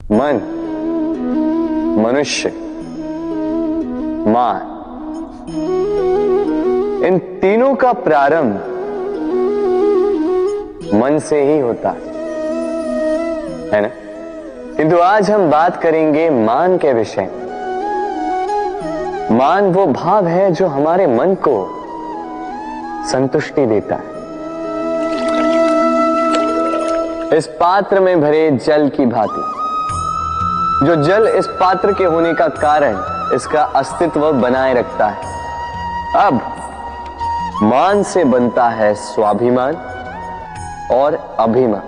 मन, मनुष्य, मान, इन तीनों का प्रारंभ मन से ही होता है ना। किंतु आज हम बात करेंगे मान के विषय में। मान वो भाव है जो हमारे मन को संतुष्टि देता है। इस पात्र में भरे जल की भांति, जो जल इस पात्र के होने का कारण इसका अस्तित्व बनाए रखता है। अब मान से बनता है स्वाभिमान और अभिमान,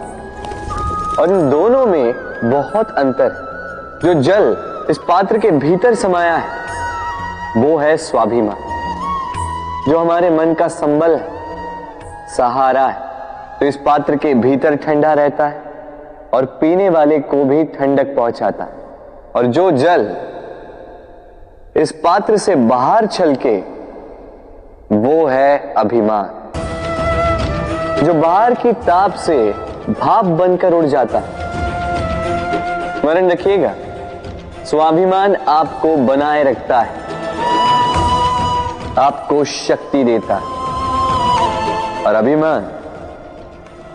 और इन दोनों में बहुत अंतर है। जो जल इस पात्र के भीतर समाया है वो है स्वाभिमान, जो हमारे मन का संबल है, सहारा है। तो इस पात्र के भीतर ठंडा रहता है और पीने वाले को भी ठंडक पहुंचाता है। और जो जल इस पात्र से बाहर छलके वो है अभिमान, जो बाहर की ताप से भाप बनकर उड़ जाता है। स्मरण रखिएगा, स्वाभिमान आपको बनाए रखता है, आपको शक्ति देता है, और अभिमान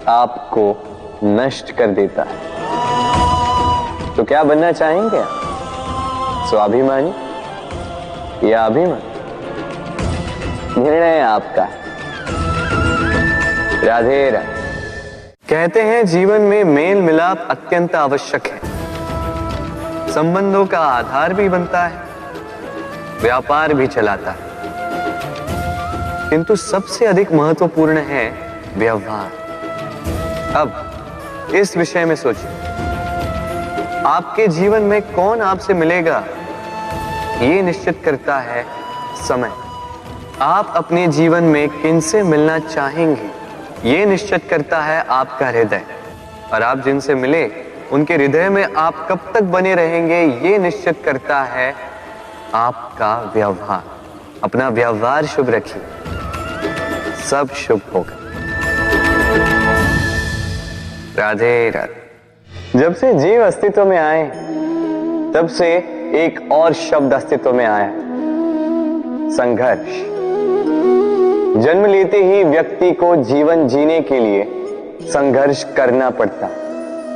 आपको नष्ट कर देता है। तो क्या बनना चाहेंगे आप, स्वाभिमानी या अभिमान? निर्णय आपका है। राधे राधे। कहते हैं जीवन में मेल मिलाप अत्यंत आवश्यक है, संबंधों का आधार भी बनता है, व्यापार भी चलाता है, किंतु सबसे अधिक महत्वपूर्ण है व्यवहार। अब इस विषय में सोचिए, आपके जीवन में कौन आपसे मिलेगा ये निश्चित करता है समय। आप अपने जीवन में किनसे मिलना चाहेंगे ये निश्चित करता है आपका हृदय, और आप जिनसे मिले उनके हृदय में आप कब तक बने रहेंगे ये निश्चित करता है आपका व्यवहार। अपना व्यवहार शुभ रखिए, सब शुभ होगा। राधे राधे। जब से जीव अस्तित्व में आए तब से एक और शब्द अस्तित्व में आया, संघर्ष। जन्म लेते ही व्यक्ति को जीवन जीने के लिए संघर्ष करना पड़ता।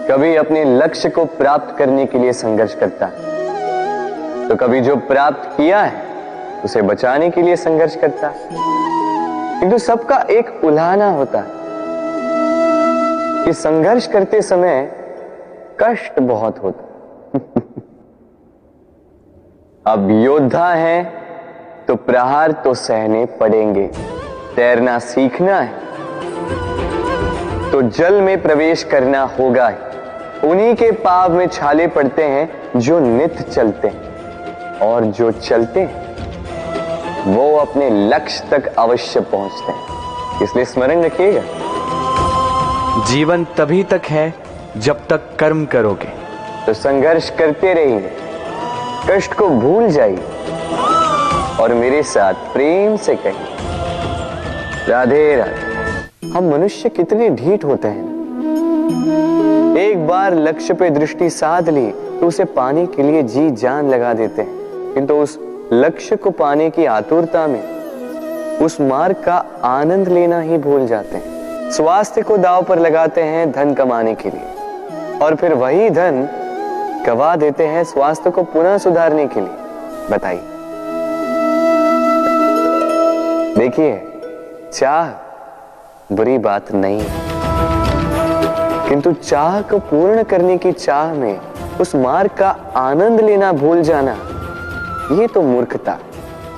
कभी अपने लक्ष्य को प्राप्त करने के लिए संघर्ष करता है, तो कभी जो प्राप्त किया है उसे बचाने के लिए संघर्ष करता है। किंतु सबका एक उल्हाना होता है कि संघर्ष करते समय कष्ट बहुत होता। अब योद्धा है तो प्रहार तो सहने पड़ेंगे। तैरना सीखना है तो जल में प्रवेश करना होगा ही। उन्हीं के पाव में छाले पड़ते हैं जो नित्य चलते हैं, और जो चलते हैं वो अपने लक्ष्य तक अवश्य पहुंचते हैं। इसलिए स्मरण रखिएगा, जीवन तभी तक है जब तक कर्म करोगे। तो संघर्ष करते रहिए, कष्ट को भूल जाइए और मेरे साथ प्रेम से कहिए राधे राधे। हम मनुष्य कितने ढीठ होते हैं। एक बार लक्ष्य पे दृष्टि साध ली तो उसे पाने के लिए जी जान लगा देते हैं, किंतु उस लक्ष्य को पाने की आतुरता में उस मार्ग का आनंद लेना ही भूल जाते हैं। स्वास्थ्य को दांव पर लगाते हैं धन कमाने के लिए, और फिर वही धन गवा देते हैं स्वास्थ्य को पुनः सुधारने के लिए। बताइए। देखिए, चाह बुरी बात नहीं है, किंतु चाह को पूर्ण करने की चाह में उस मार्ग का आनंद लेना भूल जाना, ये तो मूर्खता।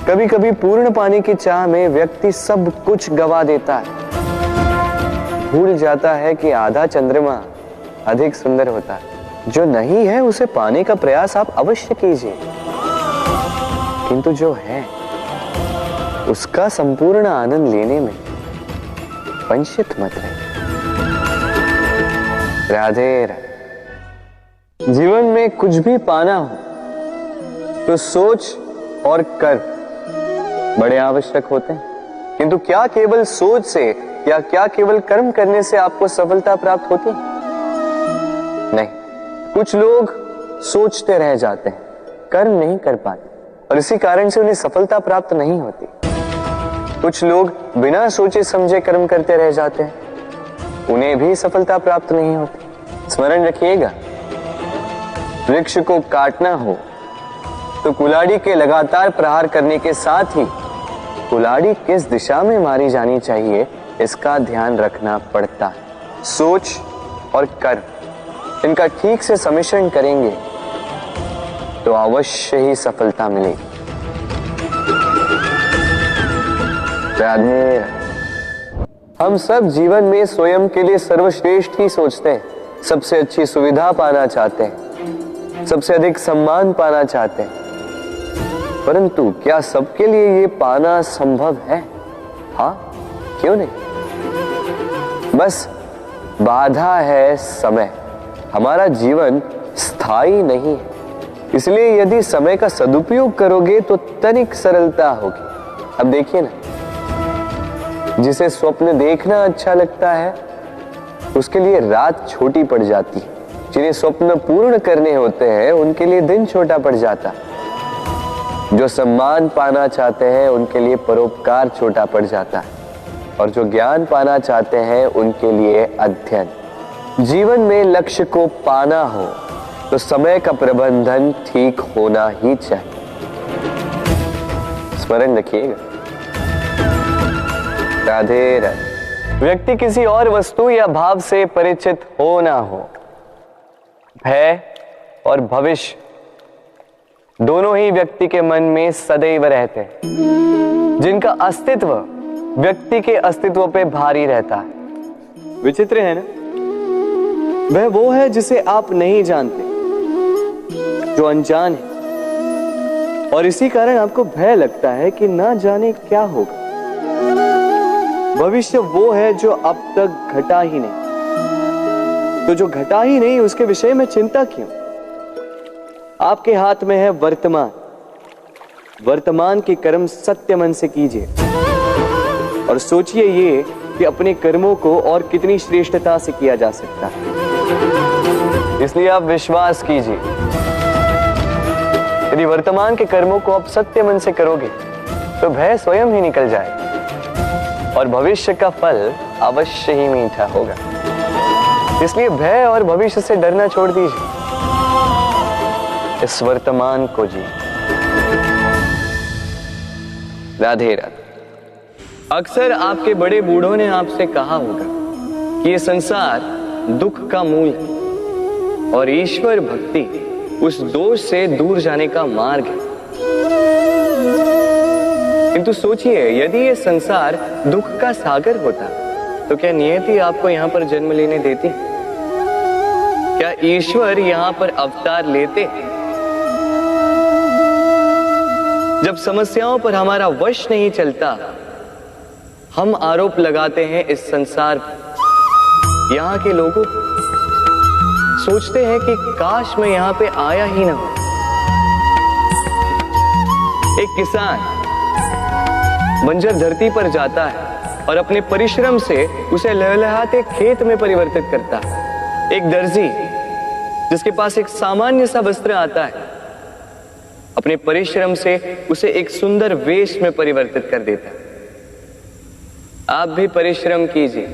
कभी कभी पूर्ण पाने की चाह में व्यक्ति सब कुछ गवा देता है, भूल जाता है कि आधा चंद्रमा अधिक सुंदर होता है। जो नहीं है उसे पाने का प्रयास आप अवश्य कीजिए, किंतु जो है उसका संपूर्ण आनंद लेने में वंचित मत रहे। राधे राधे। जीवन में कुछ भी पाना हो तो सोच और कर्म बड़े आवश्यक होते हैं, किंतु क्या केवल सोच से या क्या केवल कर्म करने से आपको सफलता प्राप्त होती है? नहीं। कुछ लोग सोचते रह जाते हैं, कर्म नहीं कर पाते और इसी कारण से उन्हें सफलता प्राप्त नहीं होती। कुछ लोग बिना सोचे समझे कर्म करते रह जाते हैं, उन्हें भी सफलता प्राप्त नहीं होती। स्मरण रखिएगा, वृक्ष को काटना हो तो कुल्हाड़ी के लगातार प्रहार करने के साथ ही कुल्हाड़ी किस दिशा में मारी जानी चाहिए इसका ध्यान रखना पड़ता है। सोच और कर्म इनका ठीक से सम्मिश्रण करेंगे तो अवश्य ही सफलता मिलेगी। राधे। हम सब जीवन में स्वयं के लिए सर्वश्रेष्ठ ही सोचते हैं, सबसे अच्छी सुविधा पाना चाहते हैं, सबसे अधिक सम्मान पाना चाहते हैं, परंतु क्या सबके लिए ये पाना संभव है? हाँ, क्यों नहीं? बस बाधा है समय। हमारा जीवन स्थायी नहीं है, इसलिए यदि समय का सदुपयोग करोगे तो तनिक सरलता होगी। अब देखिए ना, जिसे स्वप्न देखना अच्छा लगता है उसके लिए रात छोटी पड़ जाती है, जिन्हें स्वप्न पूर्ण करने होते हैं उनके लिए दिन छोटा पड़ जाता है, जो सम्मान पाना चाहते हैं उनके लिए परोपकार छोटा पड़ जाता है, और जो ज्ञान पाना चाहते हैं उनके लिए अध्ययन। जीवन में लक्ष्य को पाना हो तो समय का प्रबंधन ठीक होना ही चाहिए। स्मरण रखिएगा। राधे राधे। व्यक्ति किसी और वस्तु या भाव से परिचित हो ना हो, भय और भविष्य दोनों ही व्यक्ति के मन में सदैव रहते हैं, जिनका अस्तित्व व्यक्ति के अस्तित्व पे भारी रहता है। विचित्र है ना? वह वो है जिसे आप नहीं जानते, जो अनजान है, और इसी कारण आपको भय लगता है कि ना जाने क्या होगा। भविष्य वो है जो अब तक घटा ही नहीं, तो जो घटा ही नहीं उसके विषय में चिंता क्यों? आपके हाथ में है वर्तमान। वर्तमान के कर्म सत्य मन से कीजिए और सोचिए ये कि अपने कर्मों को और कितनी श्रेष्ठता से किया जा सकता है। इसलिए आप विश्वास कीजिए, यदि वर्तमान के कर्मों को आप सत्य मन से करोगे तो भय स्वयं ही निकल जाएगा और भविष्य का फल अवश्य ही मीठा होगा। इसलिए भय और भविष्य से डरना छोड़ दीजिए, इस वर्तमान को जी। राधे राधे। अक्सर आपके बड़े बूढ़ों ने आपसे कहा होगा कि ये संसार दुख का मूल है और ईश्वर भक्ति उस दोष से दूर जाने का मार्ग है। किंतु सोचिए, यदि ये संसार दुख का सागर होता तो क्या नियति आपको यहां पर जन्म लेने देती? क्या ईश्वर यहां पर अवतार लेते? जब समस्याओं पर हमारा वश नहीं चलता, हम आरोप लगाते हैं इस संसार पर। यहाँ के लोगों सोचते हैं कि काश मैं यहाँ पे आया ही ना हो। एक किसान बंजर धरती पर जाता है और अपने परिश्रम से उसे लहलहाते खेत में परिवर्तित करता है। एक दर्जी जिसके पास एक सामान्य सा वस्त्र आता है, अपने परिश्रम से उसे एक सुंदर वेश में परिवर्तित कर देता है। आप भी परिश्रम कीजिए।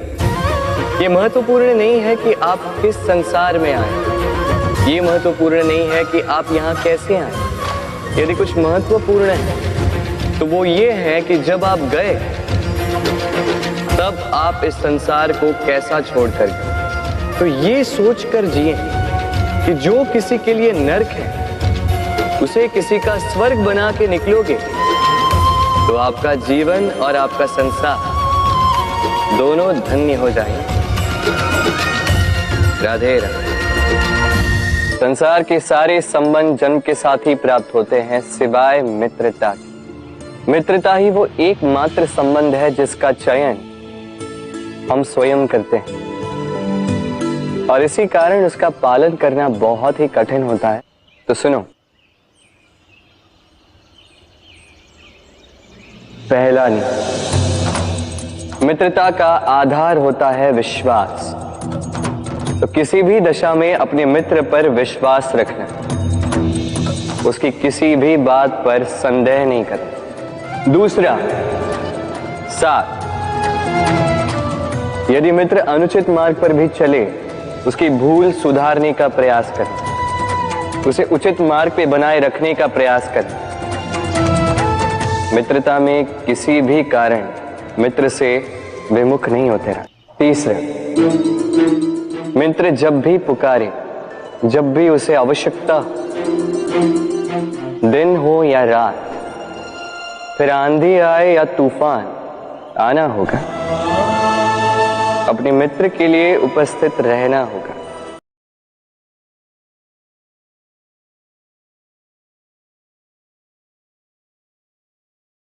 ये महत्वपूर्ण नहीं है कि आप किस संसार में आए, ये महत्वपूर्ण नहीं है कि आप यहाँ कैसे आए। यदि कुछ महत्वपूर्ण है तो वो ये है कि जब आप गए तब आप इस संसार को कैसा छोड़कर गए। तो ये सोचकर जिए कि जो किसी के लिए नरक है उसे किसी का स्वर्ग बना के निकलोगे तो आपका जीवन और आपका संसार दोनों धन्य हो जाएंगे। राधे राधे। संसार के सारे संबंध जन्म के साथ ही प्राप्त होते हैं सिवाय मित्रता की। मित्रता ही वो एकमात्र संबंध है जिसका चयन हम स्वयं करते हैं और इसी कारण उसका पालन करना बहुत ही कठिन होता है। तो सुनो, पहला नियम, मित्रता का आधार होता है विश्वास। तो किसी भी दशा में अपने मित्र पर विश्वास रखना, उसकी किसी भी बात पर संदेह नहीं करना। दूसरा, 7, यदि मित्र अनुचित मार्ग पर भी चले, उसकी भूल सुधारने का प्रयास करें, उसे उचित मार्ग पे बनाए रखने का प्रयास करें। मित्रता में किसी भी कारण मित्र से विमुख नहीं होते रहना। तीसरा, मित्र जब भी पुकारे, जब भी उसे आवश्यकता, दिन हो या रात, फिर आंधी आए या तूफान, आना होगा, अपने मित्र के लिए उपस्थित रहना होगा।